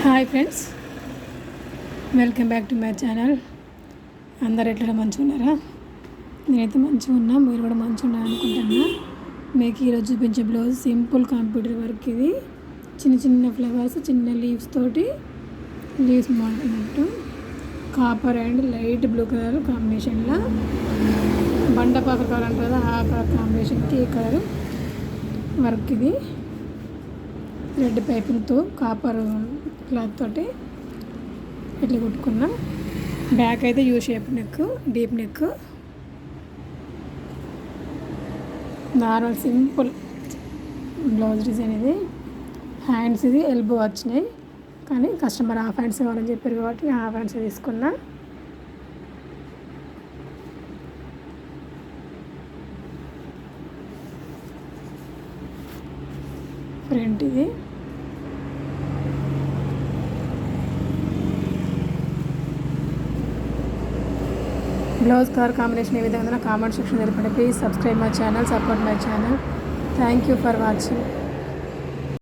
Hi friends, welcome back to my channel. అందరు ఎట్లా మంచిగా ఉన్నారా? నేనైతే మంచిగా ఉన్నా, మీరు కూడా మంచిగా ఉన్నారు అనుకుంటున్నా. మీకు ఈరోజు చూపించే బ్లౌజ్ సింపుల్ కంప్యూటర్ వర్క్. ఇది చిన్న చిన్న ఫ్లవర్స్, చిన్న లీవ్స్ తోటి లీవ్స్ మాడినట్టు copper and light blue colour కాంబినేషన్లో బండపాక కలర్ అంటారు కదా, ఆ కలర్ కాంబినేషన్కి ఈ కలర్ వర్క్. ఇది రెడ్ పైపింగ్తో కాపర్ క్లాత్ తోటి ఇట్లా కుట్టుకున్నా. బ్యాక్ అయితే U shape neck, deep neck, normal simple blouse design. ఇది హ్యాండ్స్ ఇది ఎల్బో వచ్చినాయి, కానీ కస్టమర్ హాఫ్ హ్యాండ్స్ కావాలని చెప్పారు కాబట్టి హాఫ్ హ్యాండ్స్ తీసుకున్నా. ఫ్రంట్ ఇది బ్లౌజ్ కలర్ కాంబినేషన్ ఏ విధంగా కామెంట్ సెక్షన్ తెలపండి. Please subscribe my channel, support my channel. Thank you for watching.